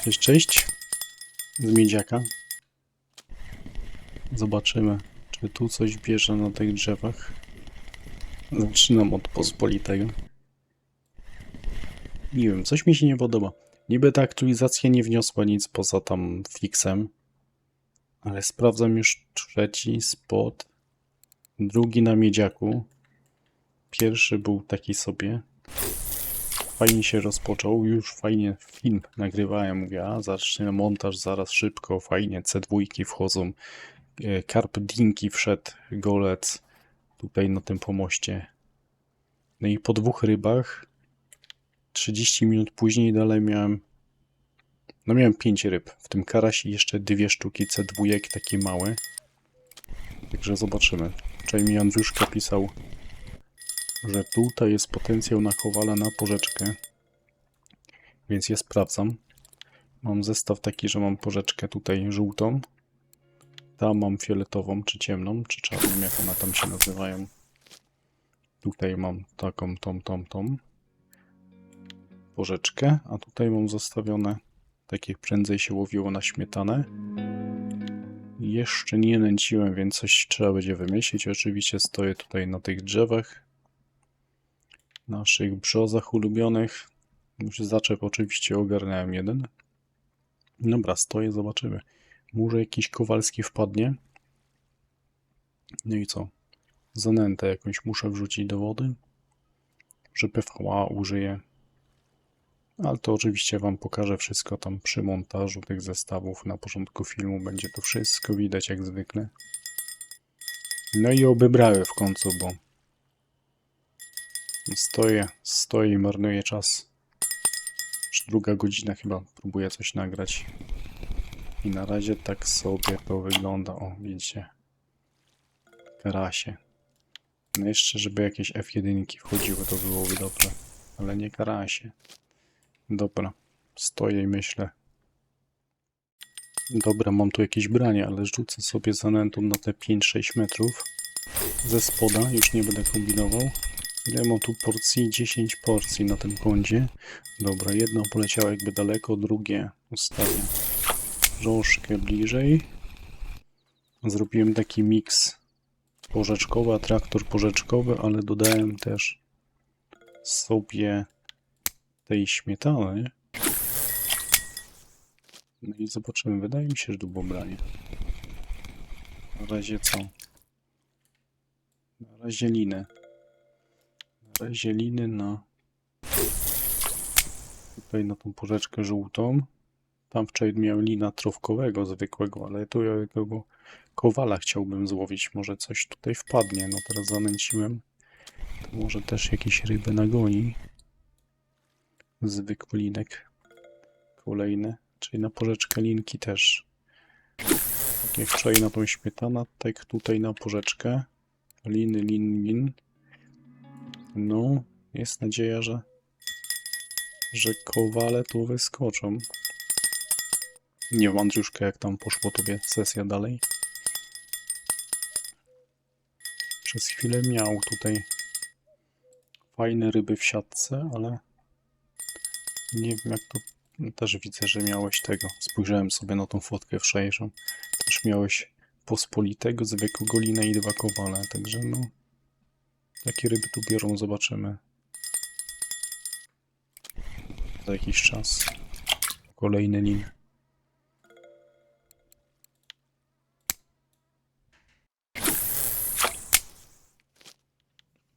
Cześć, cześć. Z miedziaka. Zobaczymy, czy tu coś bierze na tych drzewach. Zaczynam od pospolitego. Nie wiem, coś mi się nie podoba. Niby ta aktualizacja nie wniosła nic poza tam fixem. Ale sprawdzam już trzeci spot. Drugi na miedziaku. Pierwszy był taki sobie. Fajnie się rozpoczął, już fajnie film nagrywałem. Mówię, a zacznę montaż zaraz szybko, fajnie, C2 wchodzą. Carp Dinki wszedł, golec tutaj na tym pomoście. No i po 2 rybach 30 minut później dalej miałem 5 ryb, w tym karaś i jeszcze 2 sztuki C2 takie małe. Także zobaczymy. Wczoraj mi Andruszka pisał, że tutaj jest potencjał na kowala na porzeczkę, więc ja sprawdzam. Mam zestaw taki, że mam porzeczkę tutaj żółtą, tam mam fioletową, czy ciemną, czy czarną, jak one tam się nazywają. Tutaj mam taką, tą porzeczkę, a tutaj mam zostawione, tak jak prędzej się łowiło na śmietanę. Jeszcze nie nęciłem, więc coś trzeba będzie wymyślić. Oczywiście stoję tutaj na tych drzewach, naszych brzozach ulubionych. Już zaczep oczywiście ogarnąłem jeden. Dobra, stoję, zobaczymy. Może jakiś kowalski wpadnie. No i co? Zanętę jakąś muszę wrzucić do wody, że PVA użyję. Ale to oczywiście wam pokażę wszystko tam przy montażu tych zestawów. Na początku filmu będzie to wszystko widać jak zwykle. No i oby brały w końcu, bo stoję i marnuję czas. Już 2 godzina chyba próbuję coś nagrać. I na razie tak sobie to wygląda. O, widzicie. Karasie. No jeszcze, żeby jakieś F1 wchodziły, to byłoby dobrze. Ale nie karasie. Dobra. Stoję i myślę. Dobra, mam tu jakieś branie, ale rzucę sobie zanętą na te 5-6 metrów. Ze spoda, już nie będę kombinował. Ile mam tu porcji? 10 porcji na tym kącie. Dobra, jedno poleciało jakby daleko, drugie ustawię troszkę bliżej. Zrobiłem taki miks porzeczkowy, atraktor porzeczkowy, ale dodałem też sobie tej śmietany. No i zobaczymy, wydaje mi się, że to było branie. Na razie co? Na razie liny. Na razie liny na... Tutaj na tą porzeczkę żółtą. Tam wczoraj miałem lina trofkowego zwykłego, ale tu jakiego kowala chciałbym złowić. Może coś tutaj wpadnie. No teraz zanęciłem. To może też jakieś ryby nagoni. Zwykły linek. Kolejny. Czyli na porzeczkę linki też. Tak jak wczoraj na tą śmietanę, tak tutaj na porzeczkę. Lin. No, jest nadzieja, że kowale tu wyskoczą. Nie wiem, Andruszka, jak tam poszło tobie sesja dalej. Przez chwilę miał tutaj fajne ryby w siatce, ale nie wiem jak to... Też widzę, że miałeś tego. Spojrzałem sobie na tą fotkę wczorajszą. Też miałeś pospolitego, zwykłego lina i 2 kowale, także no... Jakie ryby tu biorą, zobaczymy. Za jakiś czas. Kolejny lin.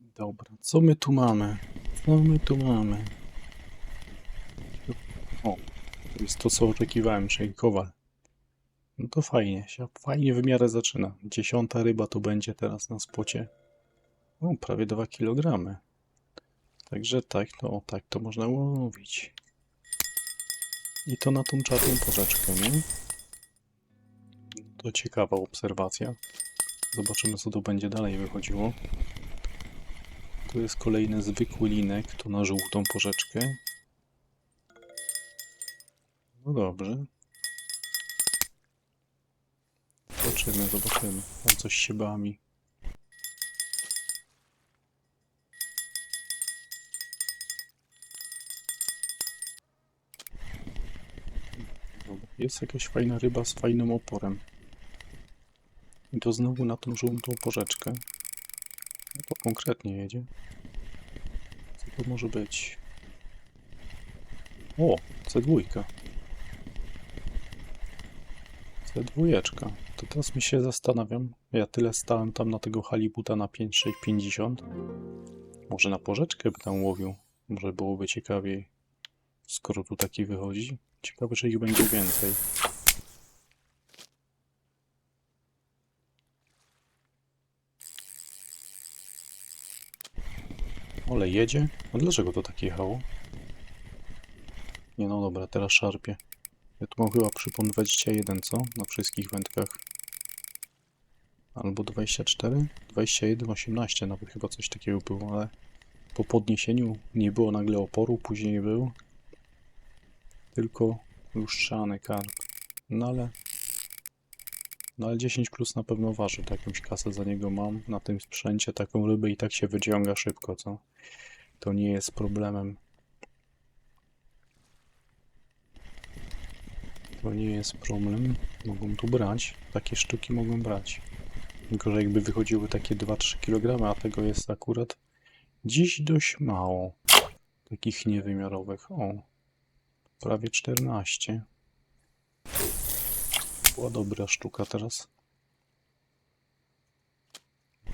Dobra, co my tu mamy? Co my tu mamy? O, to jest to, co oczekiwałem, czyli kowal. No to fajnie, się fajnie w miarę zaczyna. 10. ryba to będzie teraz na spocie. O, prawie 2 kg. Także tak to można łowić. I to na tą czarną porzeczkę, nie? To ciekawa obserwacja. Zobaczymy, co tu będzie dalej wychodziło. Tu jest kolejny zwykły linek, to na żółtą porzeczkę. No dobrze. Zobaczymy. Tam coś się bami. Jest jakaś fajna ryba z fajnym oporem. I to znowu na tą żółtą porzeczkę. No to konkretnie jedzie. Co to może być? O, C2. C2. To teraz mi się zastanawiam. Ja tyle stałem tam na tego halibuta na 5, 6, 50. Może na porzeczkę by tam łowił. Może byłoby ciekawiej. Skoro tu taki wychodzi. Ciekawe, czy ich będzie więcej. Ole, jedzie? A dlaczego to tak jechało? Nie no dobra, teraz szarpie. Ja tu mam chyba przypon 21, co? Na wszystkich wędkach. Albo 24? 21, 18 nawet chyba coś takiego było, ale po podniesieniu nie było nagle oporu, później był. Tylko lustrzany karp. No ale 10 plus na pewno waży, to jakąś kasę za niego mam. Na tym sprzęcie taką rybę i tak się wyciąga szybko, co? To nie jest problemem. To nie jest problem. Mogą tu brać. Takie sztuki mogą brać. Tylko, że jakby wychodziły takie 2-3 kg, a tego jest akurat dziś dość mało. Takich niewymiarowych. O, prawie 14. Była dobra sztuka teraz.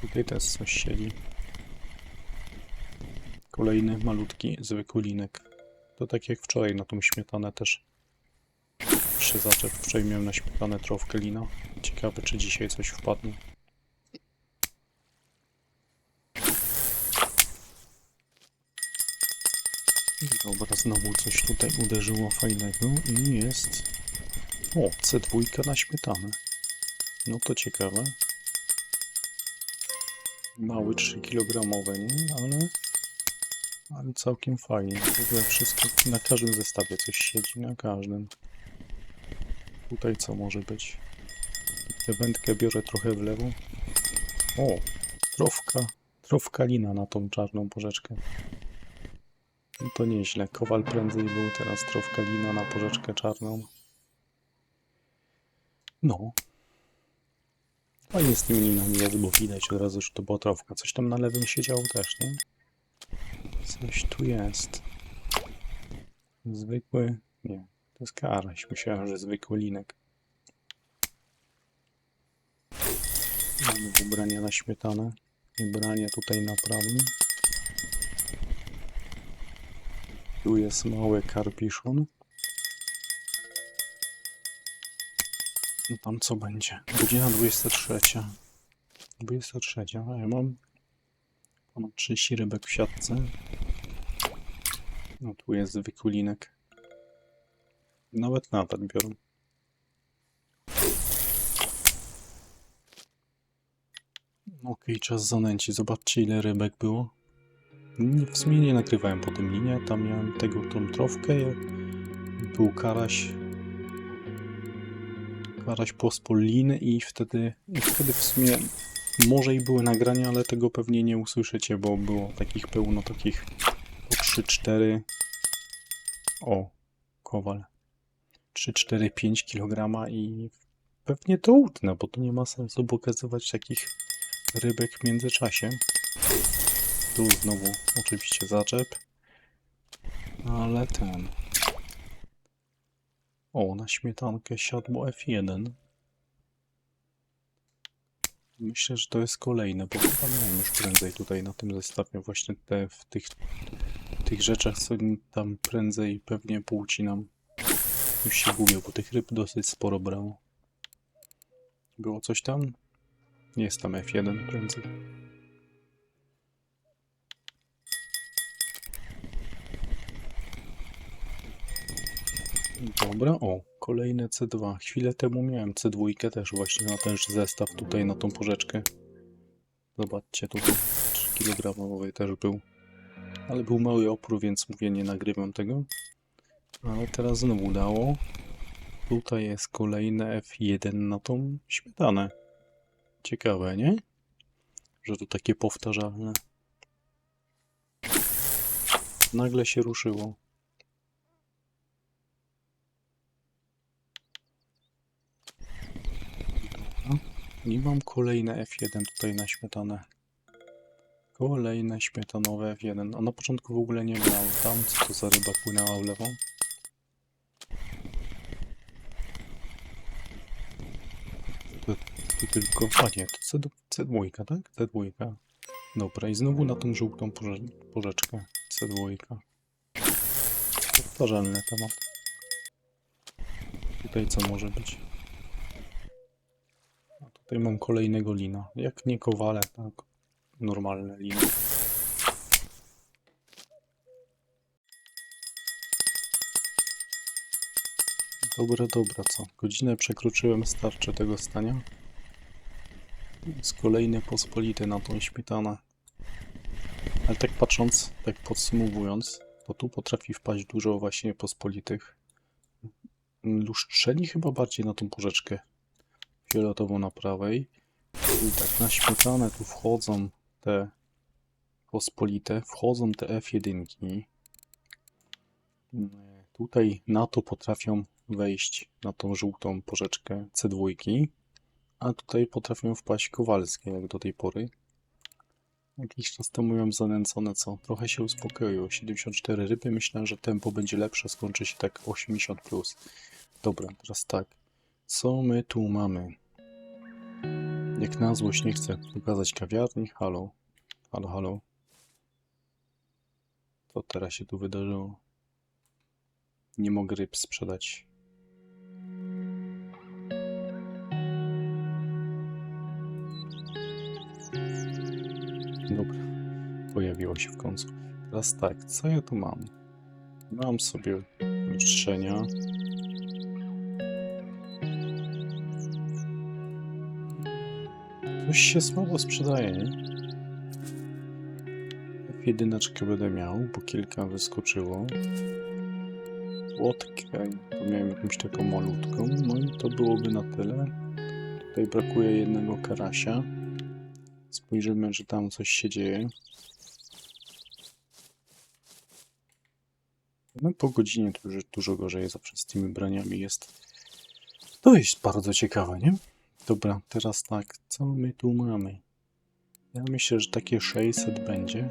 Tutaj też coś siedzi. Kolejny malutki, zwykły linek. To tak jak wczoraj na tą śmietanę też. Przy zaczep wczoraj miałem na śmietanę trofkę lina. Ciekawe, czy dzisiaj coś wpadnie. Dobra, znowu coś tutaj uderzyło fajnego i jest... O, C2 na śmietanę. No to ciekawe. Mały 3 kg, nie? Ale całkiem fajnie. W ogóle wszystko, na każdym zestawie coś siedzi, na każdym. Tutaj co może być? Tę wędkę biorę trochę w lewo. O, trofka lina na tą czarną porzeczkę. No to nieźle. Kowal prędzej był, teraz trofka lina na porzeczkę czarną. No. Fajnie z tymi linami jest, bo widać od razu, że to była trofka. Coś tam na lewym siedziało też, nie? Coś tu jest. Zwykły... Nie, to jest karaś. Myślałem, że zwykły linek. Mamy ubrania na śmietanę. Ubranie tutaj na prawym. Tu jest mały karpiszon. No tam co będzie? Godzina 23. 23. A ja mam ponad 30 rybek w siatce. No tu jest zwykły linek. Nawet biorą. Okej, czas zanęcić. Zobaczcie, ile rybek było. W sumie nie nagrywałem po tym linie. Tam miałem tą trofkę. Był karaś pospoliny i wtedy w sumie może i były nagrania, ale tego pewnie nie usłyszycie, bo było takich pełno, takich po 3-4. O, kowal. 3-4-5 kg i pewnie to utnę, bo to nie ma sensu pokazywać takich rybek w międzyczasie. Tu znowu oczywiście zaczep. Ale ten... O, na śmietankę siadło F1. Myślę, że to jest kolejne, bo chyba miałem już prędzej tutaj na tym zestawie właśnie w tych rzeczach, co tam prędzej pewnie poucinam. Już się gubię, bo tych ryb dosyć sporo brało. Było coś tam? Jest tam F1 prędzej. Dobra, o, kolejne C2. Chwilę temu miałem C2 też właśnie na ten zestaw tutaj, na tą porzeczkę. Zobaczcie, tutaj 3 kg też był. Ale był mały opór, więc mówię, nie nagrywam tego. Ale teraz znowu dało. Tutaj jest kolejne F1 na tą śmietanę. Ciekawe, nie? Że to takie powtarzalne. Nagle się ruszyło. I mam kolejne F1 tutaj na śmietanę. Kolejne śmietanowe F1. A na początku w ogóle nie miał. Tam co to za ryba płynęła w lewą? To tylko... A nie, to C2, tak? C2. Dobra, i znowu na tą żółtą porzeczkę. C2. Powtarzalny temat. Tutaj co może być? A tutaj mam kolejnego lina. Jak nie kowale, tak normalne liny. Dobra, co? Godzinę przekroczyłem starcze tego stania. Jest kolejny pospolity na tą śmietanę. Ale tak patrząc, tak podsumowując, to tu potrafi wpaść dużo właśnie pospolitych. Lustrzeni chyba bardziej na tą porzeczkę fioletową na prawej. I tak na śmietanę tu wchodzą te pospolite, wchodzą te F1. Tutaj na to potrafią wejść na tą żółtą porzeczkę C2, a tutaj potrafią wpaść kowalskie jak do tej pory. Jakiś czas temu ją zanęcone, co? Trochę się uspokoiło. 74 ryby. Myślałem, że tempo będzie lepsze. Skończy się tak 80+. Dobra, teraz tak. Co my tu mamy? Jak na złość nie chcę pokazać kawiarni. Halo. Halo. Co teraz się tu wydarzyło? Nie mogę ryb sprzedać. Dobra, pojawiło się w końcu. Teraz tak, co ja tu mam? Mam sobie lustrzenia. Coś się słabo sprzedaje, nie? F1 będę miał, bo kilka wyskoczyło. Łotkę, to miałem jakąś taką malutką, no i to byłoby na tyle. Tutaj brakuje jednego karasia. Spojrzymy, że tam coś się dzieje. No po godzinie to już dużo gorzej zawsze z tymi braniami jest. To jest bardzo ciekawe, nie? Dobra, teraz tak, co my tu mamy? Ja myślę, że takie 600 będzie.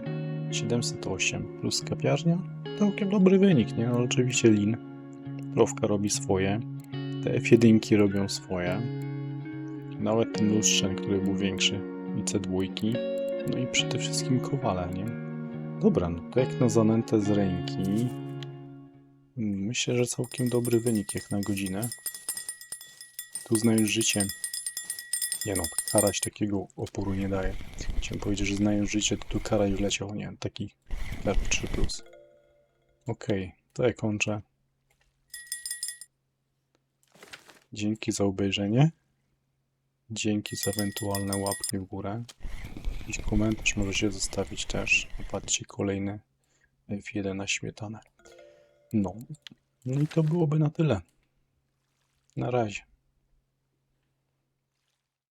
708 plus kapiarnia. Całkiem dobry wynik, nie? No oczywiście lin. Trofka robi swoje. Te F1 robią swoje. Nawet ten lustrzeń, który był większy. I C2. No i przede wszystkim kowale, nie? Dobra, no to jak na zanętę z ręki. Myślę, że całkiem dobry wynik jak na godzinę. Tu znając życie. Nie no, karaś takiego oporu nie daje. Chciałem powiedzieć, że znając życie, to tu karaś wleciał, nie? Taki karp 3+. Okej, to ja kończę. Dzięki za obejrzenie. Dzięki za ewentualne łapki w górę. Jakiś komentarz możecie zostawić też. Popatrzcie, kolejny F1 na śmietanę. No i to byłoby na tyle. Na razie.